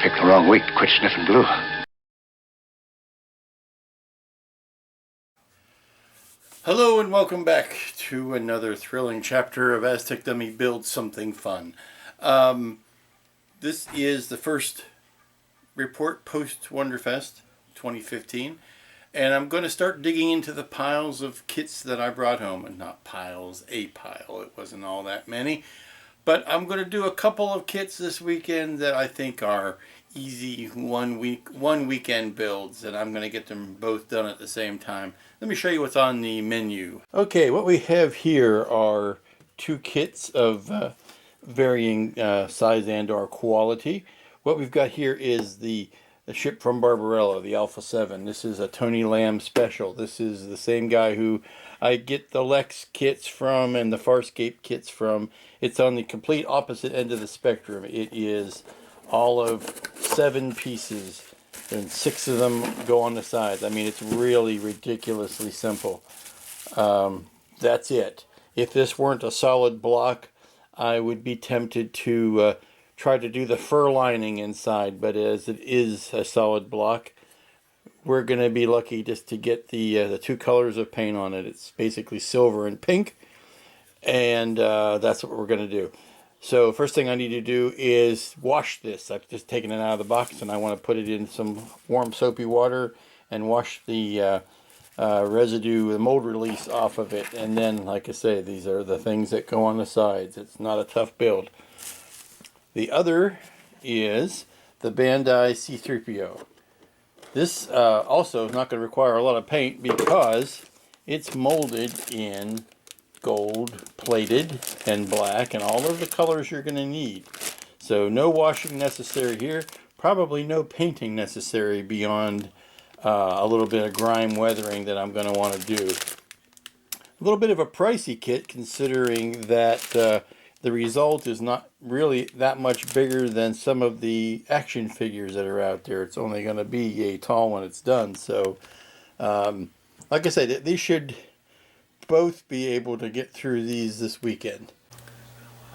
picked the wrong week to quit sniffing glue. Hello and welcome back to another thrilling chapter of Aztec Dummy Build Something Fun. This is the first report post Wonderfest 2015, and I'm going to start digging into the piles of kits that I brought home. And not piles, a pile. It wasn't all that many. But I'm going to do a couple of kits this weekend that I think are easy one weekend builds, and I'm going to get them both done at the same time. Let me show you what's on the menu. Okay, what we have here are two kits of varying size and or quality. What we've got here is the ship from Barbarella, the Alpha 7. This is a Tony Lamb special. This is the same guy who I get the Lex kits from and the Farscape kits from. It's on the complete opposite end of the spectrum. It is all of 7 pieces, and 6 of them go on the sides. I mean, it's really ridiculously simple. That's it. If this weren't a solid block, I would be tempted to try to do the fur lining inside, but as it is a solid block, we're going to be lucky just to get the 2 colors of paint on it. It's basically silver and pink, and that's what we're going to do. So first thing I need to do is wash this. I've just taken it out of the box, and I want to put it in some warm soapy water and wash the residue, the mold release off of it. And then, like I say, these are the things that go on the sides. It's not a tough build. The other is the Ban Dai C-3PO. This also is not going to require a lot of paint because it's molded in gold plated and black and all of the colors you're going to need. So no washing necessary here, probably no painting necessary beyond a little bit of grime weathering that I'm going to want to do. A little bit of a pricey kit, considering that the result is not really that much bigger than some of the action figures that are out there. It's only going to be a tall when it's done. So like I said, these should both be able to get through these this weekend.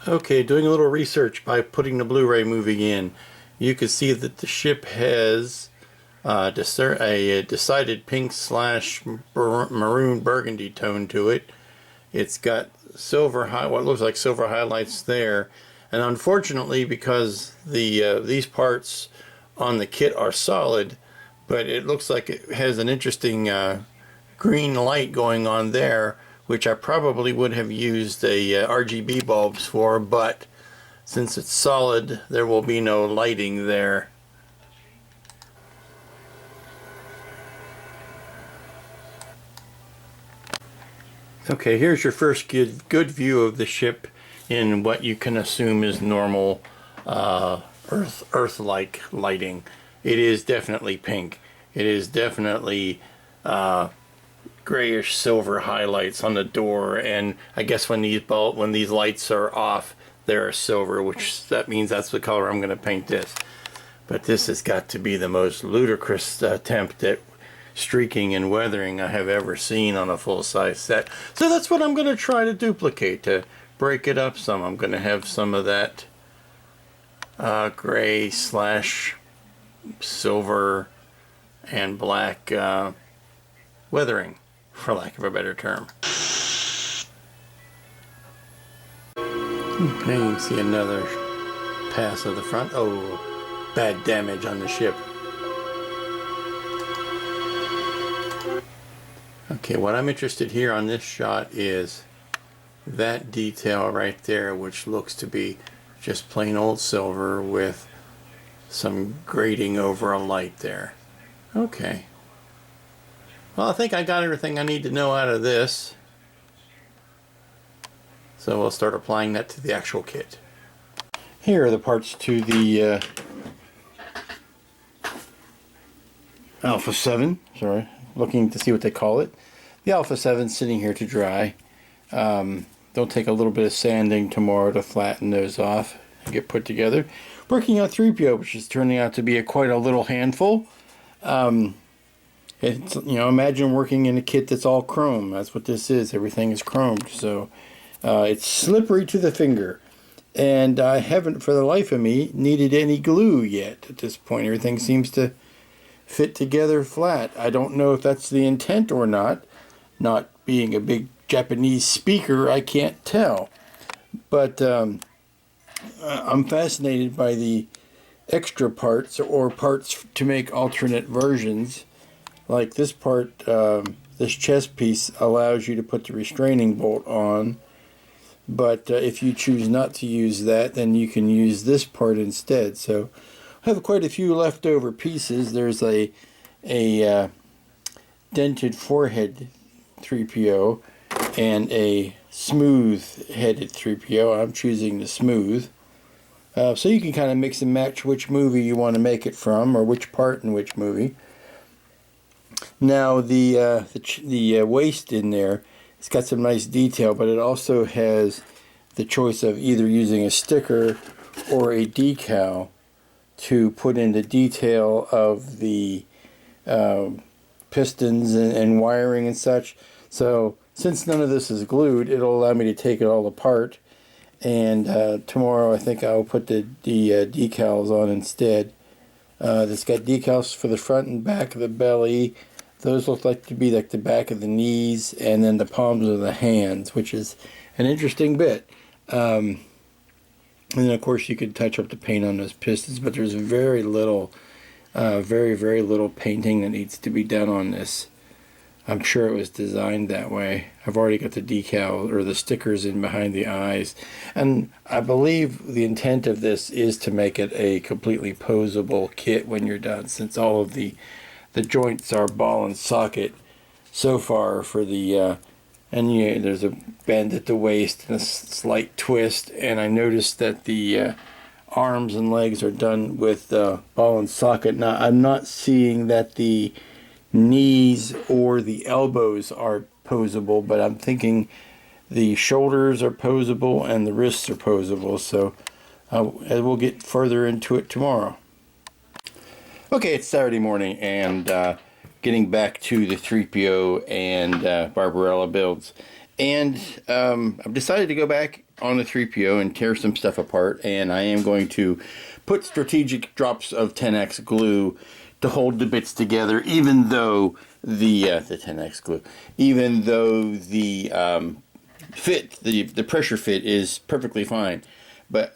Okay, doing a little research by putting the Blu-ray movie in, you can see that the ship has a decided pink / maroon burgundy tone to it. It's got what looks like silver highlights there, and unfortunately, because these parts on the kit are solid, but it looks like it has an interesting green light going on there, which I probably would have used a RGB bulbs for, but since it's solid, there will be no lighting there. Okay, here's your first good view of the ship in what you can assume is normal Earth-like lighting. It is definitely pink. It is definitely grayish silver highlights on the door, and I guess when these lights are off, they're silver, which that means that's the color I'm going to paint this. But this has got to be the most ludicrous attempt at streaking and weathering I have ever seen on a full-size set. So that's what I'm going to try to duplicate, to break it up some. I'm going to have some of that gray / silver and black weathering, for lack of a better term. Okay, you can see another pass of the front. Oh, bad damage on the ship. Okay, what I'm interested here on this shot is that detail right there, which looks to be just plain old silver with some grading over a light there. Okay. Well, I think I got everything I need to know out of this. So we'll start applying that to the actual kit. Here are the parts to the Alpha 7. Sorry, looking to see what they call it. The Alpha 7 sitting here to dry. They'll take a little bit of sanding tomorrow to flatten those off and get put together. Working on 3PO, which is turning out to be quite a little handful. It's, imagine working in a kit that's all chrome. That's what this is. Everything is chromed, so it's slippery to the finger. And I haven't, for the life of me, needed any glue yet at this point. Everything seems to fit together flat. I don't know if that's the intent or not. Not being a big Japanese speaker, I can't tell. But I'm fascinated by the extra parts or parts to make alternate versions. Like this part, this chest piece allows you to put the restraining bolt on. But if you choose not to use that, then you can use this part instead. So I have quite a few leftover pieces. There's a dented forehead 3PO and a smooth-headed 3PO. I'm choosing the smooth. So you can kind of mix and match which movie you want to make it from, or which part in which movie. Now the waist in there, it's got some nice detail, but it also has the choice of either using a sticker or a decal to put in the detail of the pistons and wiring and such. So since none of this is glued, it'll allow me to take it all apart. And tomorrow I think I'll put the decals on instead. It's got decals for the front and back of the belly. Those look like to be like the back of the knees and then the palms of the hands, which is an interesting bit. And then of course you could touch up the paint on those pistons, but there's very little, very little painting that needs to be done on this. I'm sure it was designed that way. I've already got the decal or the stickers in behind the eyes. And I believe the intent of this is to make it a completely posable kit when you're done, since all of the joints are ball and socket so far for the and there's a bend at the waist and a slight twist, and I noticed that the arms and legs are done with ball and socket. Now I'm not seeing that the knees or the elbows are posable, but I'm thinking the shoulders are posable and the wrists are posable, so we'll get further into it tomorrow. Okay, it's Saturday morning, and getting back to the 3PO and Barbarella builds. And I've decided to go back on the 3PO and tear some stuff apart, and I am going to put strategic drops of 10X glue to hold the bits together, even though the 10X glue, even though the fit, the pressure fit is perfectly fine. But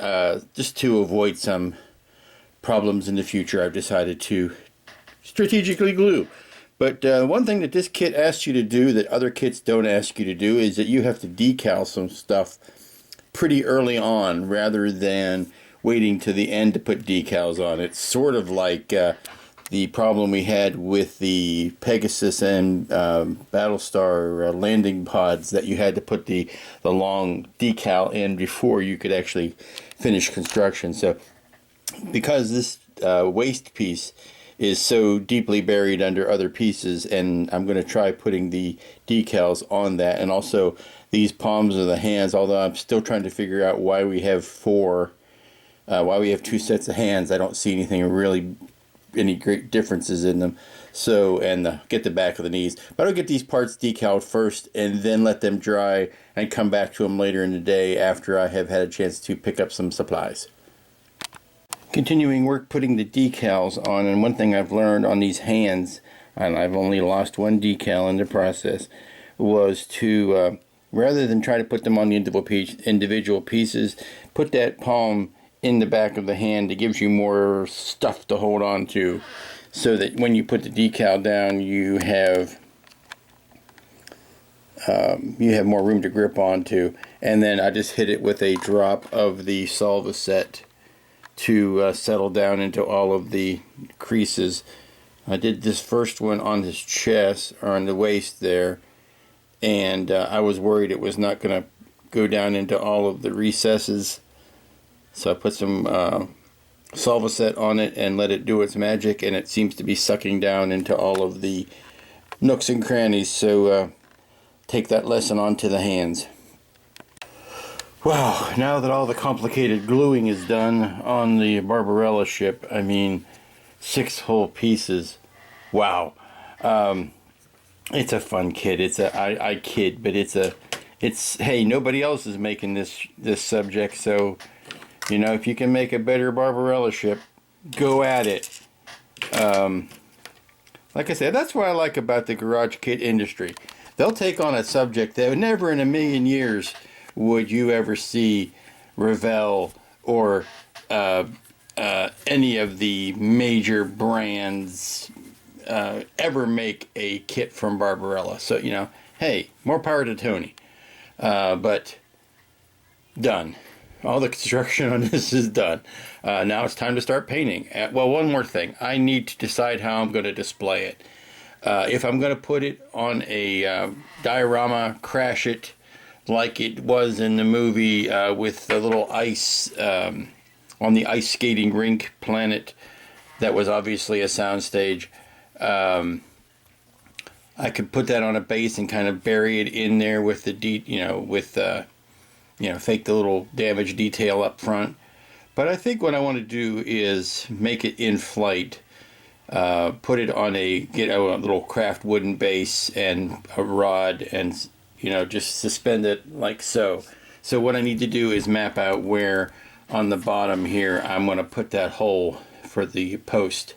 just to avoid some problems in the future, I've decided to strategically glue. But one thing that this kit asks you to do that other kits don't ask you to do is that you have to decal some stuff pretty early on rather than waiting to the end to put decals on. It's sort of like the problem we had with the Pegasus and Battlestar landing pods, that you had to put the long decal in before you could actually finish construction. So because this waist piece is so deeply buried under other pieces, and I'm going to try putting the decals on that, and also these palms of the hands, although I'm still trying to figure out why we have why we have two sets of hands. I don't see any great differences in them. So, and get the back of the knees. But I'll get these parts decaled first and then let them dry and come back to them later in the day after I have had a chance to pick up some supplies. Continuing work putting the decals on, and one thing I've learned on these hands, and I've only lost one decal in the process, was to, rather than try to put them on the individual pieces, put that palm in the back of the hand. It gives you more stuff to hold on to, so that when you put the decal down, you have more room to grip onto. And then I just hit it with a drop of the Solvaset to settle down into all of the creases. I did this first one on his chest, or on the waist there, and I was worried it was not going to go down into all of the recesses. So I put some Solvaset on it and let it do its magic, and it seems to be sucking down into all of the nooks and crannies. So take that lesson on to the hands. Wow, now that all the complicated gluing is done on the Barbarella ship, I mean, 6 whole pieces. Wow. It's a fun kit. I kid, but it's hey, nobody else is making this subject, so You know, if you can make a better Barbarella ship, go at it. Like I said, that's what I like about the garage kit industry. They'll take on a subject that never in a million years would you ever see Revell or any of the major brands ever make a kit from Barbarella. So, you know, hey, more power to Tony. But done. All the construction on this is done. Now it's time to start painting. Well, one more thing. I need to decide how I'm going to display it. If I'm going to put it on a diorama, crash it like it was in the movie with the little ice on the ice skating rink planet that was obviously a soundstage. I could put that on a base and kind of bury it in there with the fake the little damage detail up front. But I think what I want to do is make it in flight. Put it on get a little craft wooden base and a rod, and just suspend it like so. So what I need to do is map out where on the bottom here I'm going to put that hole for the post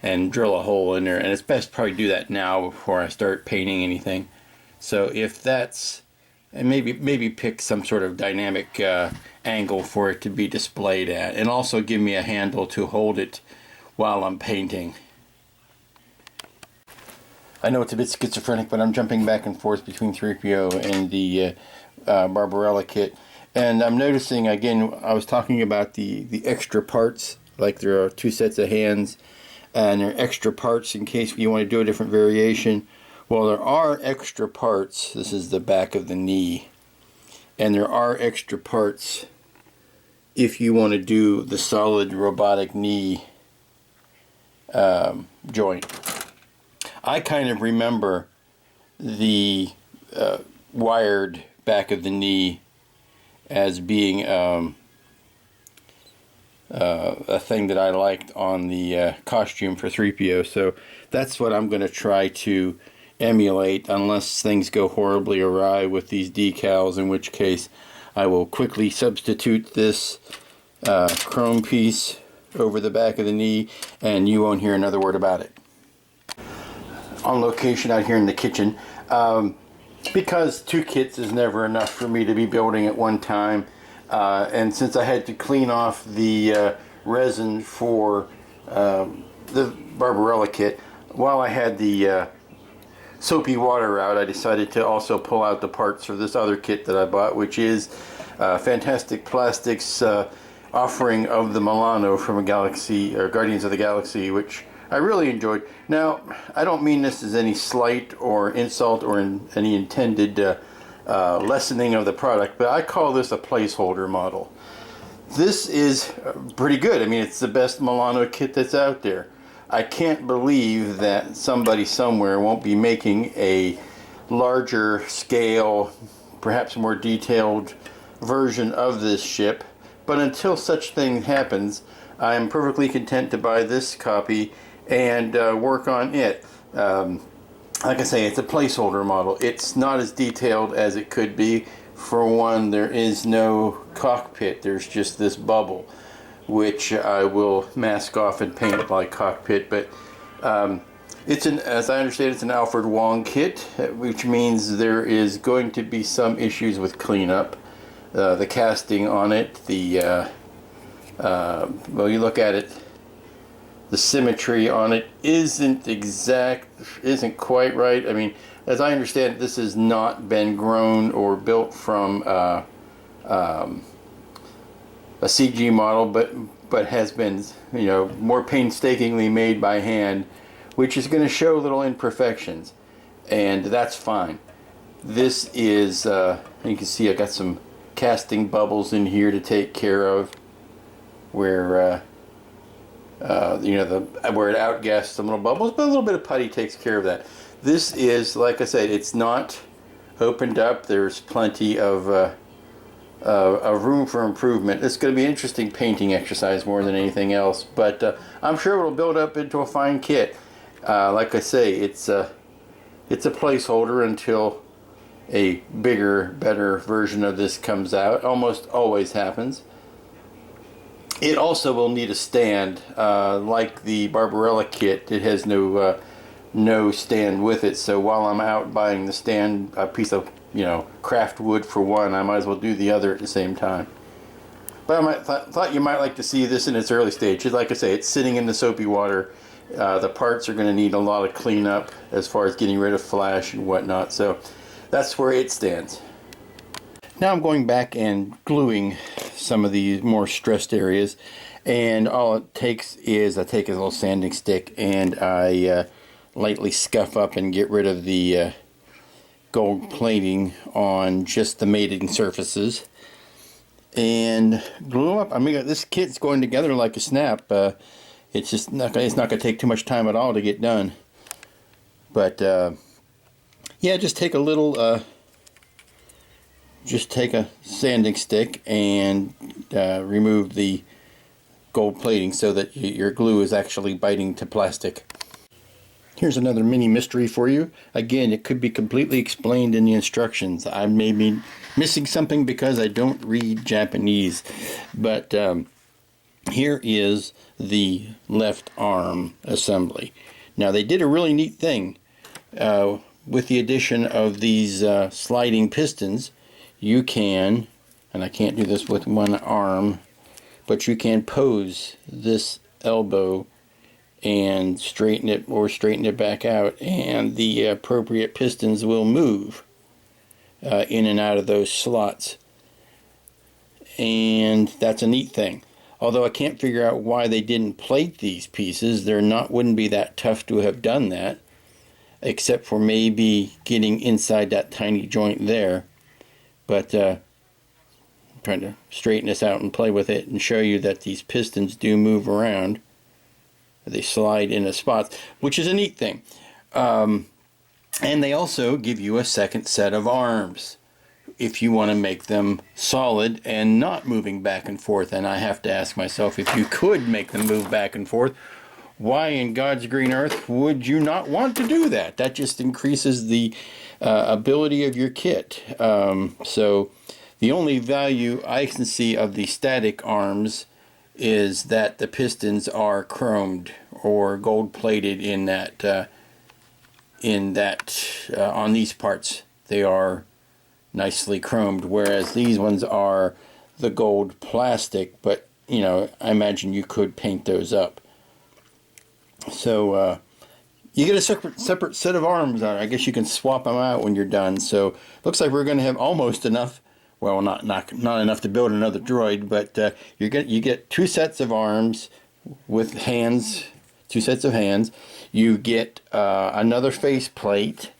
and drill a hole in there. And it's best to probably do that now before I start painting anything. So if that's, and maybe pick some sort of dynamic angle for it to be displayed at, and also give me a handle to hold it while I'm painting. I know it's a bit schizophrenic, but I'm jumping back and forth between 3PO and the Barbarella kit. And I'm noticing, again, I was talking about the extra parts, like there are 2 sets of hands, and there are extra parts in case you want to do a different variation. Well, there are extra parts. This is the back of the knee. And there are extra parts if you want to do the solid robotic knee joint. I kind of remember the wired back of the knee as being a thing that I liked on the costume for 3PO. So that's what I'm going to try to emulate, unless things go horribly awry with these decals, in which case I will quickly substitute this chrome piece over the back of the knee, and you won't hear another word about it. On location out here in the kitchen, because 2 kits is never enough for me to be building at one time, and since I had to clean off the resin for the Barbarella kit, while I had the soapy water out, I decided to also pull out the parts for this other kit that I bought, which is Fantastic Plastics offering of the Milano from a Galaxy, or Guardians of the Galaxy, which I really enjoyed. Now, I don't mean this as any slight or insult or any intended lessening of the product, but I call this a placeholder model. This is pretty good. I mean, it's the best Milano kit that's out there. I can't believe that somebody somewhere won't be making a larger scale, perhaps more detailed version of this ship. But until such thing happens, I'm perfectly content to buy this copy and work on it. Like I say, it's a placeholder model. It's not as detailed as it could be. For one, there is no cockpit. There's just this bubble, which I will mask off and paint like cockpit. But as I understand, it's an Alfred Wong kit, which means there is going to be some issues with cleanup. The casting on it, well, you look at it, the symmetry on it isn't quite right. I mean, as I understand it, this has not been grown or built from a CG model, but has been, more painstakingly made by hand, which is going to show little imperfections, and that's fine. This is, you can see I got some casting bubbles in here to take care of, where where it outgasses some little bubbles, but a little bit of putty takes care of that. This is, like I said, it's not opened up. There's plenty of room for improvement. It's going to be an interesting painting exercise more than anything else, but I'm sure it'll build up into a fine kit. Like I say, it's a placeholder until a bigger, better version of this comes out. Almost always happens. It also will need a stand. Like the Barbarella kit, it has no stand with it, so while I'm out buying the stand, a piece of craft wood for one, I might as well do the other at the same time. But I thought you might like to see this in its early stage. Like I say, it's sitting in the soapy water. The parts are going to need a lot of cleanup as far as getting rid of flash and whatnot, so that's where it stands. Now I'm going back and gluing some of these more stressed areas, and all it takes is I take a little sanding stick and I lightly scuff up and get rid of the gold plating on just the mating surfaces and glue them up. I mean, this kit's going together like a snap. It's just not going to take too much time at all to get done. But yeah, just take a little just take a sanding stick and remove the gold plating so that your glue is actually biting to plastic. Here's another mini mystery for you. Again, it could be completely explained in the instructions. I may be missing something because I don't read Japanese. But here is the left arm assembly. Now they did a really neat thing. With the addition of these sliding pistons, you can, and I can't do this with one arm, but you can pose this elbow and straighten it or straighten it back out, and the appropriate pistons will move in and out of those slots. And that's a neat thing. Although I can't figure out why they didn't plate these pieces. Wouldn't be that tough to have done that, except for maybe getting inside that tiny joint there. But I'm trying to straighten this out and play with it and show you that these pistons do move around. They slide into spots, which is a neat thing. And they also give you a second set of arms if you want to make them solid and not moving back and forth. And I have to ask myself, if you could make them move back and forth, why in God's green earth would you not want to do that? That just increases the ability of your kit. So the only value I can see of the static arms is that the pistons are chromed or gold plated in that on these parts they are nicely chromed, whereas these ones are the gold plastic, but I imagine you could paint those up. So you get a separate set of arms on it. I guess you can swap them out when you're done. So looks like we're going to have almost enough. Well, not enough to build another droid, but you get two sets of arms with hands, two sets of hands. You get another face plate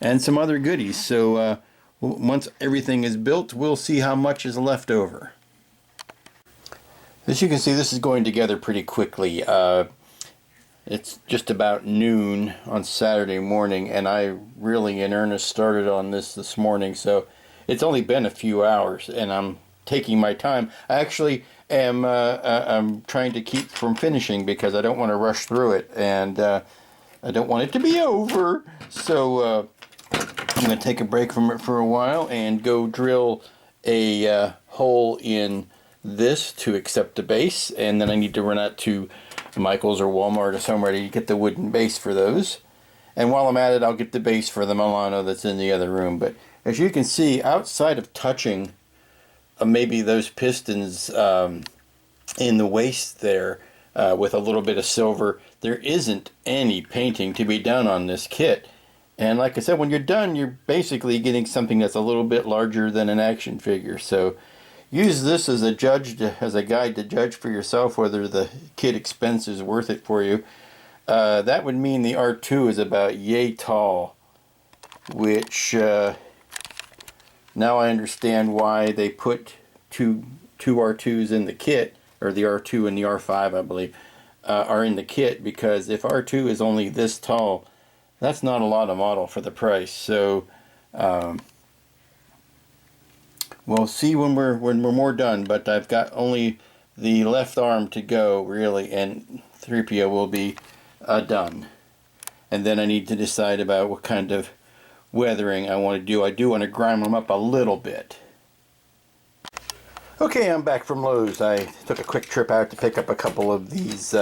and some other goodies. So once everything is built, we'll see how much is left over. As you can see, this is going together pretty quickly. It's just about noon on Saturday morning, and I really in earnest started on this morning, so it's only been a few hours, and I'm taking my time. I actually am I'm trying to keep from finishing because I don't want to rush through it, and I don't want it to be over. So I'm going to take a break from it for a while and go drill a hole in this to accept the base, and then I need to run out to Michael's or Walmart or somewhere to get the wooden base for those. And while I'm at it, I'll get the base for the Milano that's in the other room. But as you can see, outside of touching maybe those pistons in the waist there with a little bit of silver, there isn't any painting to be done on this kit. And like I said, when you're done, you're basically getting something that's a little bit larger than an action figure. So use this as a guide to judge for yourself whether the kit expense is worth it for you. That would mean the R2 is about yay tall, which now I understand why they put two R2s in the kit, or the R2 and the R5, I believe, are in the kit, because if R2 is only this tall, that's not a lot of model for the price. So we'll see when we're more done, but I've got only the left arm to go, really, and 3PO will be done. And then I need to decide about what kind of weathering I want to do. I do want to grime them up a little bit. Okay, I'm back from Lowe's. I took a quick trip out to pick up a couple of these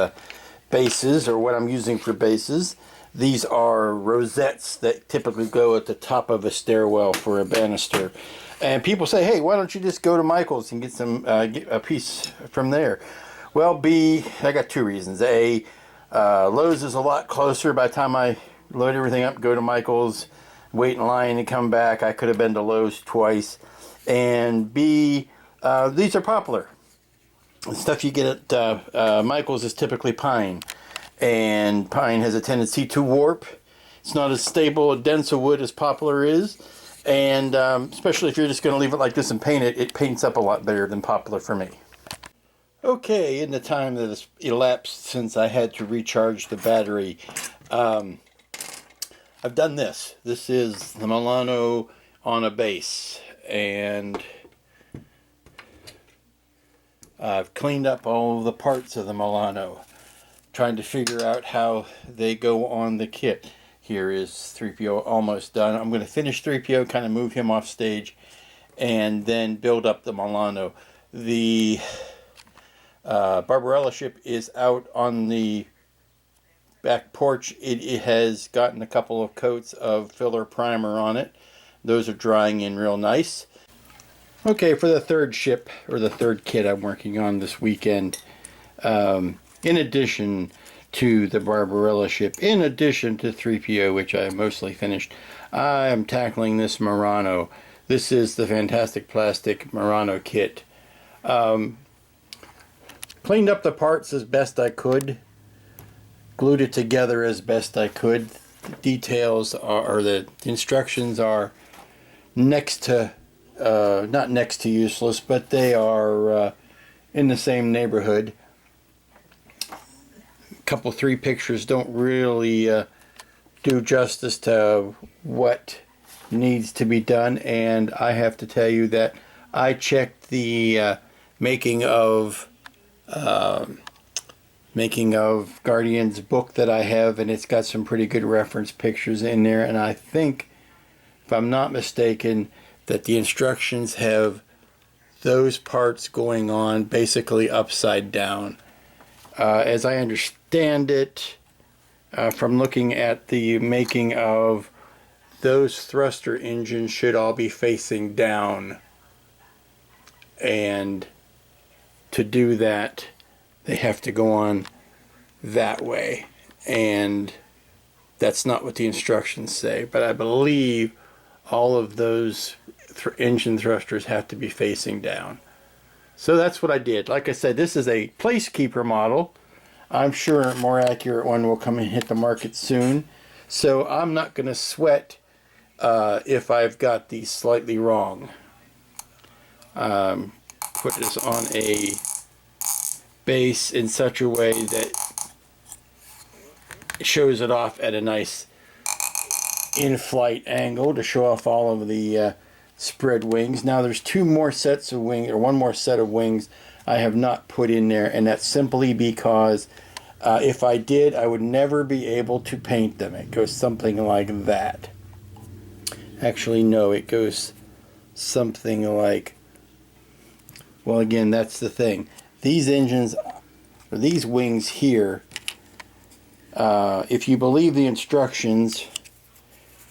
bases, or what I'm using for bases. These are rosettes that typically go at the top of a stairwell for a banister. And people say, hey, why don't you just go to Michael's and get some get a piece from there? Well, B, I got two reasons. A, Lowe's is a lot closer. By the time I load everything up, go to Michael's, wait in line and come back, I could have been to Lowe's twice. And B, these are poplar. The stuff you get at Michael's is typically pine. And pine has a tendency to warp. It's not as stable, dense a wood as poplar is. And especially if you're just going to leave it like this and paint it, it paints up a lot better than poplar for me. Okay, in the time that has elapsed since I had to recharge the battery, I've done this. This is the Milano on a base. And I've cleaned up all of the parts of the Milano, trying to figure out how they go on the kit. Here is 3PO almost done. I'm going to finish 3PO, kind of move him off stage, and then build up the Milano. The Barbarella ship is out on the back porch. It has gotten a couple of coats of filler primer on it. Those are drying in real nice. Okay, for the third ship, or the third kit I'm working on this weekend, in addition to the Barbarella ship, in addition to 3PO, which I mostly finished, I am tackling this Murano. This is the Fantastic Plastic Murano kit. Cleaned up the parts as best I could, glued it together as best I could. The details are, or the instructions are next to, not next to useless, but they are in the same neighborhood. Couple three pictures don't really do justice to what needs to be done, and I have to tell you that I checked the making of Guardian's book that I have, and it's got some pretty good reference pictures in there, and I think, if I'm not mistaken, that the instructions have those parts going on basically upside down. As I understand it, from looking at the making of, those thruster engines should all be facing down. And to do that, they have to go on that way. And that's not what the instructions say. But I believe all of those engine thrusters have to be facing down. So that's what I did. Like I said, this is a placekeeper model. I'm sure a more accurate one will come and hit the market soon. So I'm not going to sweat if I've got these slightly wrong. Put this on a base in such a way that it shows it off at a nice in-flight angle to show off all of the spread wings. Now there's two more sets of wings, or one more set of wings I have not put in there, and that's simply because if I did, I would never be able to paint them. It goes something like that. Actually, no, it goes something like, well, again, that's the thing. These engines, or these wings here, if you believe the instructions,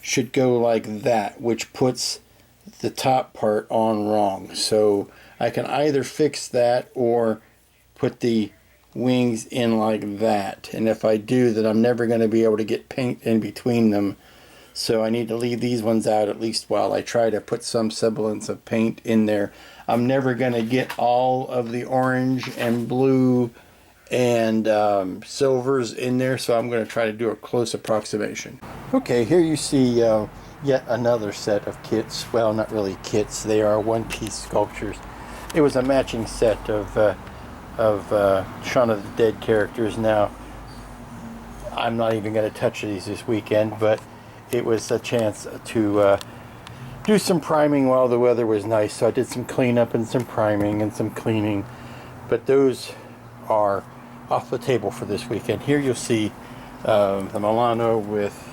should go like that, which puts the top part on wrong. So I can either fix that or put the wings in like that. And if I do, then I'm never going to be able to get paint in between them. So I need to leave these ones out at least while I try to put some semblance of paint in there. I'm never going to get all of the orange and blue and silvers in there, so I'm going to try to do a close approximation. Okay, here you see yet another set of kits. Well, not really kits, they are one-piece sculptures. It was a matching set of Shaun of the Dead characters. Now, I'm not even going to touch these this weekend, but it was a chance to do some priming while the weather was nice. So I did some cleanup and some priming and some cleaning, but those are off the table for this weekend. Here you'll see the Milano with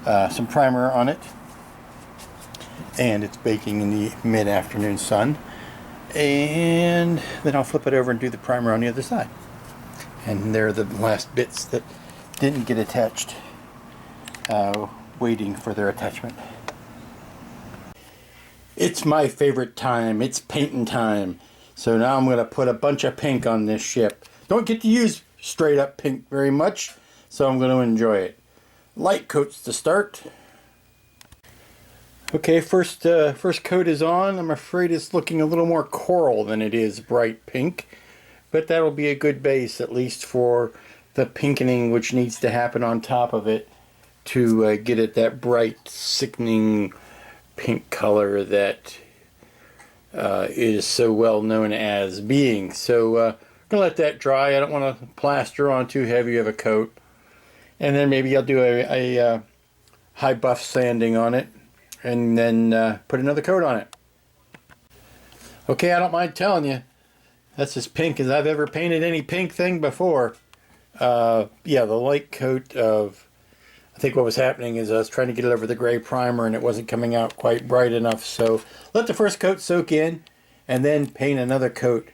some primer on it, and it's baking in the mid-afternoon sun. And then I'll flip it over and do the primer on the other side. And there are the last bits that didn't get attached, waiting for their attachment. It's my favorite time. It's painting time. So now I'm going to put a bunch of pink on this ship. Don't get to use straight up pink very much, so I'm going to enjoy it. Light coats to start. Okay, first coat is on. I'm afraid it's looking a little more coral than it is bright pink, but that'll be a good base, at least for the pinkening which needs to happen on top of it to get it that bright, sickening pink color that is so well known as being. So I'm gonna let that dry. I don't want to plaster on too heavy of a coat, and then maybe I'll do a high buff sanding on it, and then put another coat on it. Okay, I don't mind telling you, that's as pink as I've ever painted any pink thing before. Yeah, the light coat of, I think what was happening is I was trying to get it over the gray primer and it wasn't coming out quite bright enough. So let the first coat soak in and then paint another coat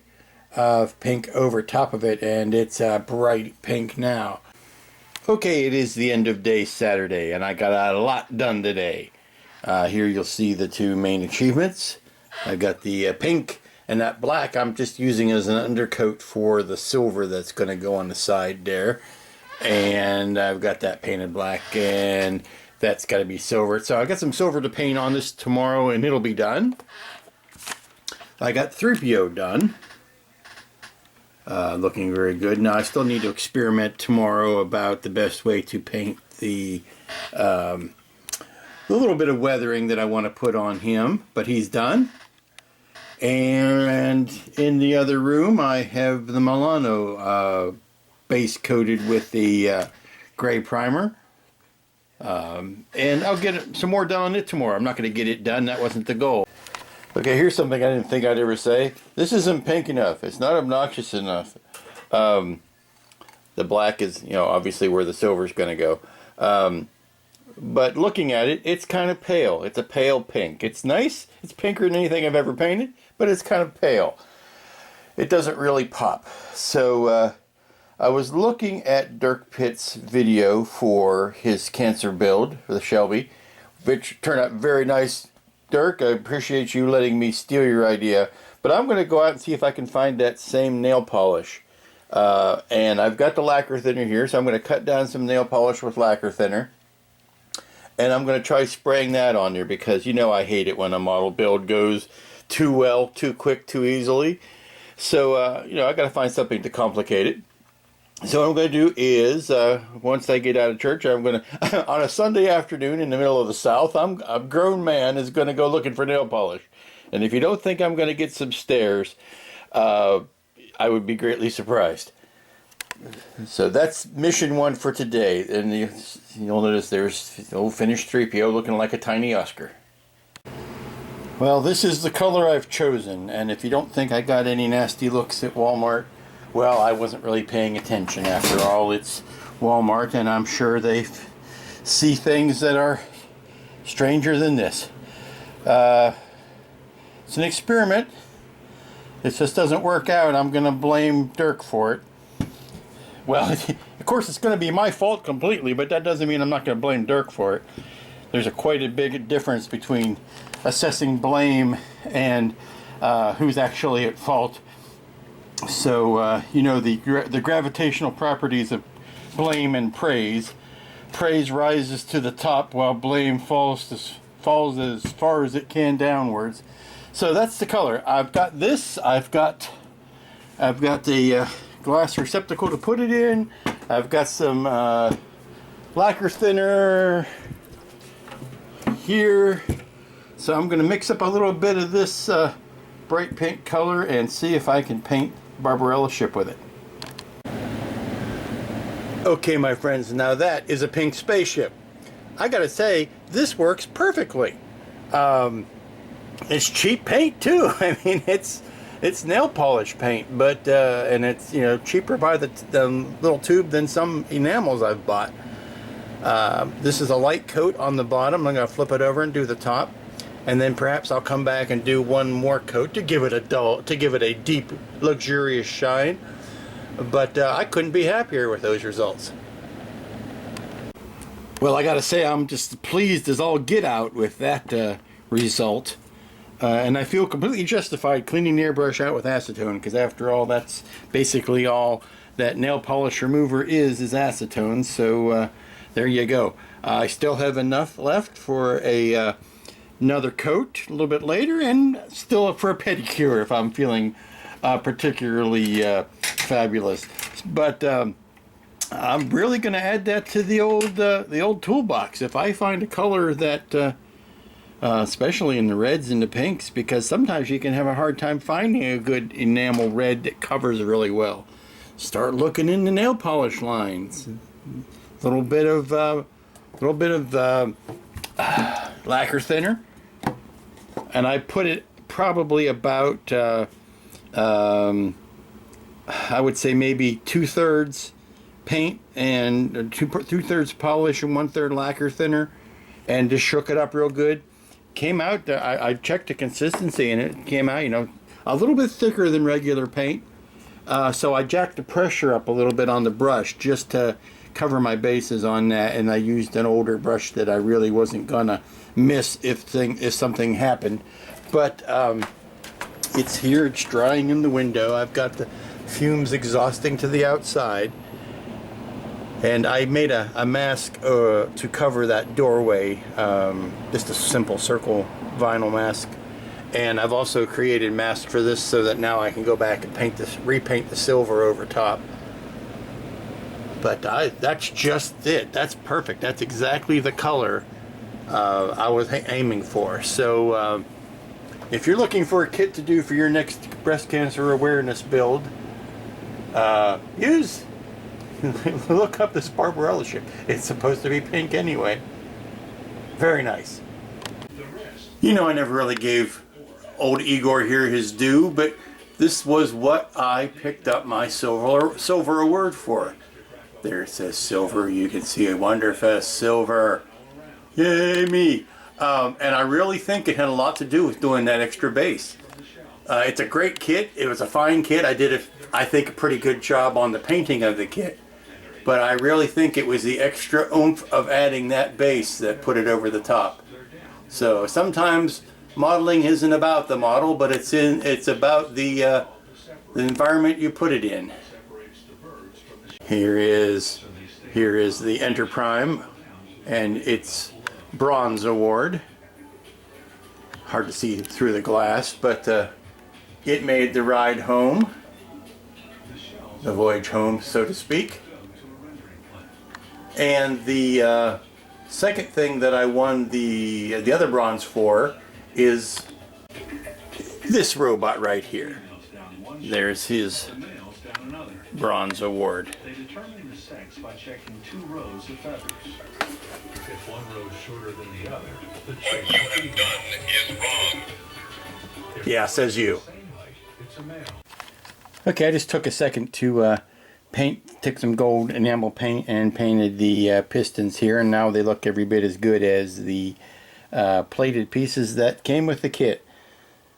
of pink over top of it, and it's a bright pink now. Okay, it is the end of day Saturday and I got a lot done today. Here you'll see the two main achievements. I've got the pink, and that black I'm just using as an undercoat for the silver that's going to go on the side there. And I've got that painted black, and that's got to be silver. So I've got some silver to paint on this tomorrow and it'll be done. I got 3PO done. Looking very good. Now I still need to experiment tomorrow about the best way to paint the little bit of weathering that I want to put on him, but he's done. And in the other room I have the Milano base coated with the gray primer. And I'll get some more done on it tomorrow. I'm not going to get it done. That wasn't the goal. Okay, here's something I didn't think I'd ever say. This isn't pink enough. It's not obnoxious enough. The black is, you know, obviously where the silver's going to go. But looking at it, it's kind of pale. It's a pale pink. It's nice. It's pinker than anything I've ever painted, but it's kind of pale. It doesn't really pop. So I was looking at Dirk Pitt's video for his cancer build for the Shelby, which turned out very nice. Dirk, I appreciate you letting me steal your idea, but I'm going to go out and see if I can find that same nail polish. And I've got the lacquer thinner here, so I'm going to cut down some nail polish with lacquer thinner. And I'm going to try spraying that on there, because you know I hate it when a model build goes too well, too quick, too easily. So, you know, I got to find something to complicate it. So what I'm going to do is, once I get out of church, I'm going to, on a Sunday afternoon in the middle of the South, a grown man is going to go looking for nail polish. And if you don't think I'm going to get some stares, I would be greatly surprised. So that's mission one for today. And you'll notice there's old finished 3PO looking like a tiny Oscar. Well, this is the color I've chosen. And if you don't think I got any nasty looks at Walmart, well, I wasn't really paying attention. After all, it's Walmart, and I'm sure they see things that are stranger than this. It's an experiment. If this doesn't work out, I'm going to blame Dirk for it. Well, of course, it's going to be my fault completely, but that doesn't mean I'm not going to blame Dirk for it. There's quite a big difference between assessing blame and who's actually at fault. So, you know, the gravitational properties of blame and praise. Praise rises to the top while blame falls as far as it can downwards. So that's the color. I've got this. I've got the glass receptacle to put it in. I've got some lacquer thinner here. So I'm going to mix up a little bit of this bright pink color and see if I can paint Barbarella ship with it. Okay, my friends, now that is a pink spaceship. I gotta say, this works perfectly. It's cheap paint too. I mean, it's nail polish paint, but and it's, you know, cheaper by the little tube than some enamels I've bought. This is a light coat on the bottom. I'm gonna flip it over and do the top. and then perhaps I'll come back and do one more coat to give it a deep, luxurious shine. But I couldn't be happier with those results. Well, I gotta say, I'm just pleased as all get out with that result. And I feel completely justified cleaning the airbrush out with acetone, because after all, that's basically all that nail polish remover is acetone. So there you go. I still have enough left for another coat a little bit later, and still for a pedicure if I'm feeling particularly fabulous. But I'm really going to add that to the old toolbox if I find a color that especially in the reds and the pinks, because sometimes you can have a hard time finding a good enamel red that covers really well. Start looking in the nail polish lines. A little bit of lacquer thinner, and I put it probably about I would say maybe 2/3 paint and 2/3 polish and 1/3 lacquer thinner, and just shook it up real good. Came out, I checked the consistency, and it came out, you know, a little bit thicker than regular paint. So I jacked the pressure up a little bit on the brush just to cover my bases on that, and I used an older brush that I really wasn't gonna miss if something happened. But it's here, it's drying in the window. I've got the fumes exhausting to the outside. And I made a mask to cover that doorway, just a simple circle vinyl mask. And I've also created masks for this so that now I can go back and repaint the silver over top. But that's just it. That's perfect. That's exactly the color I was aiming for. So if you're looking for a kit to do for your next breast cancer awareness build, look up this Barbarella ship. It's supposed to be pink anyway. Very nice. You know, I never really gave old Igor here his due, but this was what I picked up my silver award for. There it says silver. You can see a Wonderfest silver. Yay me! And I really think it had a lot to do with doing that extra base. It's a great kit. It was a fine kit. I did, I think, a pretty good job on the painting of the kit. But I really think it was the extra oomph of adding that base that put it over the top. So sometimes modeling isn't about the model, but it's about the environment you put it in. Here is the Enterprime and its bronze award. Hard to see through the glass, but it made the ride home, the voyage home, so to speak. And the second thing that I won the other bronze for is this robot right here. There's his bronze award. They determine the sex by checking 2 rows of feathers. If one row is shorter than the other, the chick is wrong. Yeah, says you. Same height, it's a male. Okay, I just took a second to took some gold enamel paint and painted the pistons here, and now they look every bit as good as the plated pieces that came with the kit.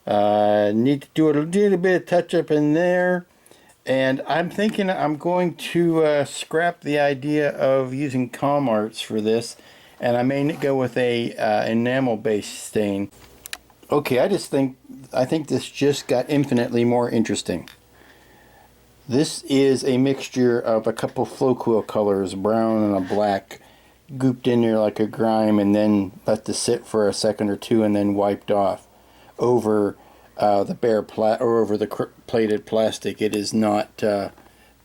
Need to do a little bit of touch up in there, and I'm thinking I'm going to scrap the idea of using Calm Arts for this, and I may go with a enamel based stain. Okay, I think this just got infinitely more interesting. This is a mixture of a couple Flowquill colors, brown and a black, gooped in there like a grime, and then let this sit for a second or two, and then wiped off over the bare over the plated plastic. It is not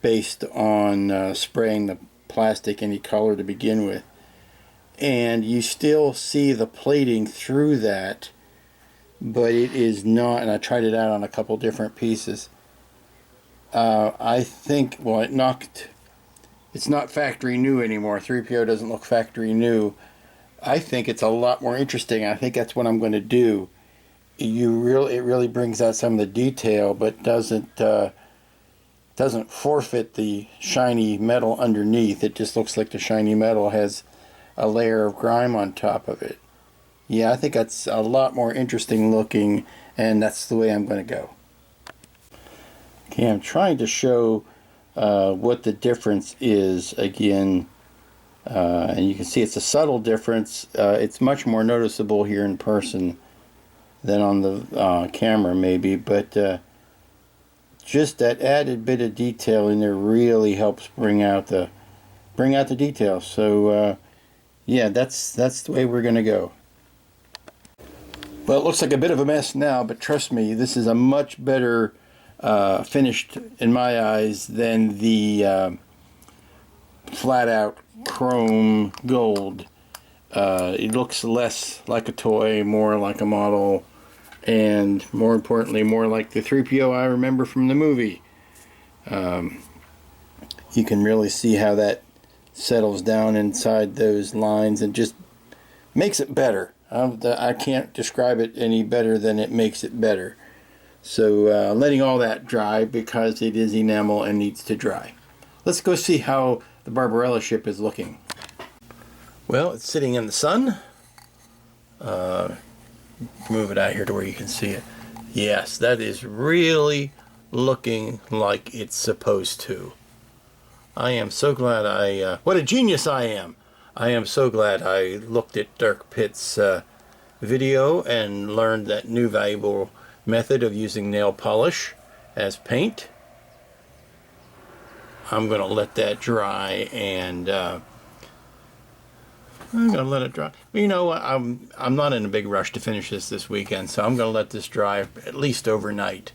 based on spraying the plastic any color to begin with, and you still see the plating through that, but it is not. And I tried it out on a couple different pieces. I think, well, it's not factory new anymore. 3PO doesn't look factory new. I think it's a lot more interesting. I think that's what I'm going to do. It really brings out some of the detail, but doesn't forfeit the shiny metal underneath. It just looks like the shiny metal has a layer of grime on top of it. Yeah, I think that's a lot more interesting looking, and that's the way I'm going to go. Okay, I'm trying to show what the difference is again, and you can see it's a subtle difference. It's much more noticeable here in person than on the camera maybe, but just that added bit of detail in there really helps bring out the details. So yeah, that's the way we're going to go. Well, it looks like a bit of a mess now, but trust me, this is a much better finished in my eyes than the flat out chrome gold. It looks less like a toy, more like a model, and more importantly, more like the 3PO I remember from the movie. You can really see how that settles down inside those lines and just makes it better. I can't describe it any better than it makes it better. So letting all that dry because it is enamel and needs to dry. Let's go see how the Barbarella ship is looking. Well, it's sitting in the sun. Move it out here to where you can see it. Yes, that is really looking like it's supposed to. I am so glad what a genius I am. I am so glad I looked at Dirk Pitt's video and learned that new valuable method of using nail polish as paint. I'm going to let that dry, and I'm going to let it dry. You know what? I'm not in a big rush to finish this weekend, so I'm going to let this dry at least overnight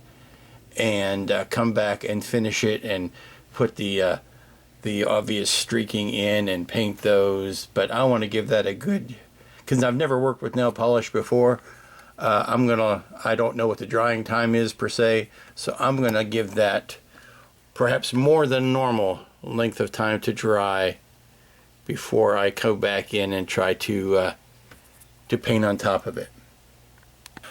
and come back and finish it and put the obvious streaking in and paint those. But I want to give that a good, because I've never worked with nail polish before. I don't know what the drying time is per se, so I'm gonna give that perhaps more than normal length of time to dry before I go back in and try to paint on top of it.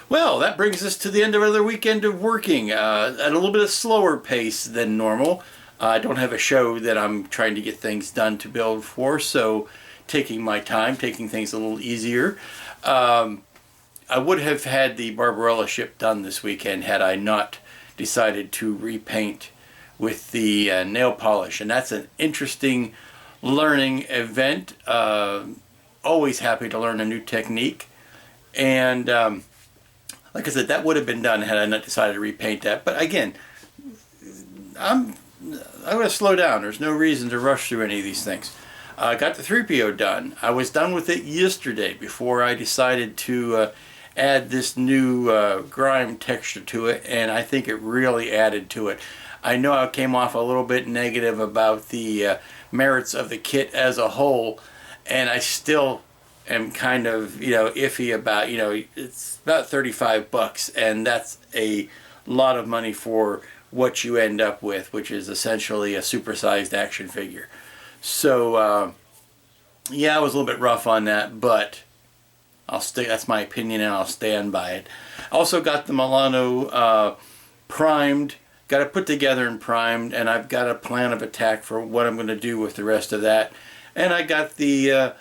Well, that brings us to the end of another weekend of working at a little bit of slower pace than normal. I don't have a show that I'm trying to get things done to build for, so taking my time, taking things a little easier. I would have had the Barbarella ship done this weekend had I not decided to repaint with the nail polish, and that's an interesting learning event. Always happy to learn a new technique, and like I said, that would have been done had I not decided to repaint that. But again, I'm going to slow down. There's no reason to rush through any of these things. I got the 3PO done. I was done with it yesterday before I decided to add this new grime texture to it, and I think it really added to it. I know I came off a little bit negative about the merits of the kit as a whole, and I still am kind of, iffy about, it's about 35 bucks, and that's a lot of money for what you end up with, which is essentially a supersized action figure. So yeah, I was a little bit rough on that, but that's my opinion, and I'll stand by it. Also got the Milano primed, got it put together and primed, and I've got a plan of attack for what I'm going to do with the rest of that. And I got the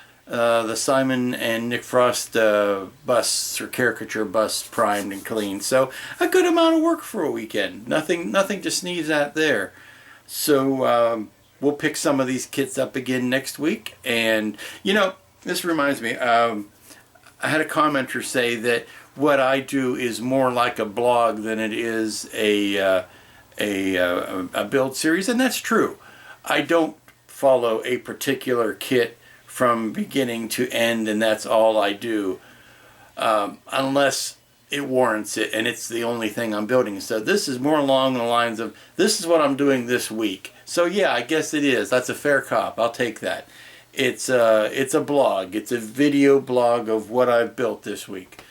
Simon and Nick Frost busts, or caricature busts, primed and clean. So a good amount of work for a weekend. Nothing to sneeze at there. So we'll pick some of these kits up again next week. And this reminds me, I had a commenter say that what I do is more like a blog than it is a build series, and that's true. I don't follow a particular kit from beginning to end, and that's all I do, unless it warrants it, and it's the only thing I'm building. So this is more along the lines of, this is what I'm doing this week. So yeah, I guess it is. That's a fair cop. I'll take that. It's a blog. It's a video blog of what I've built this week.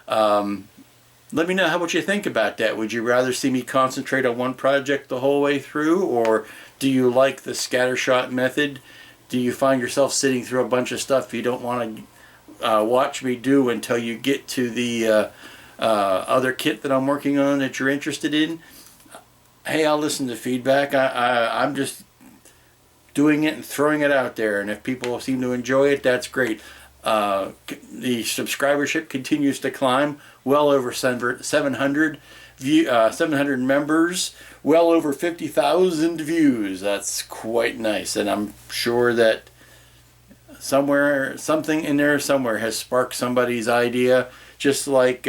Let me know what you think about that. Would you rather see me concentrate on one project the whole way through, or do you like the scattershot method? Do you find yourself sitting through a bunch of stuff you don't want to watch me do until you get to the other kit that I'm working on that you're interested in? Hey, I'll listen to feedback. I'm just doing it and throwing it out there, and if people seem to enjoy it, that's great. The subscribership continues to climb, well over 700 700 members, well over 50,000 views. That's quite nice, and I'm sure that something in there somewhere has sparked somebody's idea, just like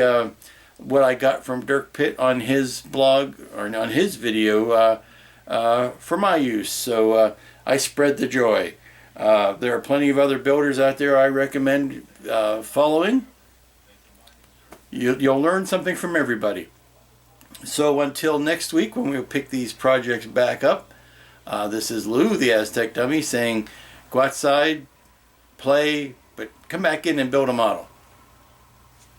what I got from Dirk Pitt on his blog, or on his video, for my use. So I spread the joy. There are plenty of other builders out there I recommend following. You'll learn something from everybody. So until next week, when we'll pick these projects back up, this is Lou, the Aztec Dummy, saying go outside, play, but come back in and build a model.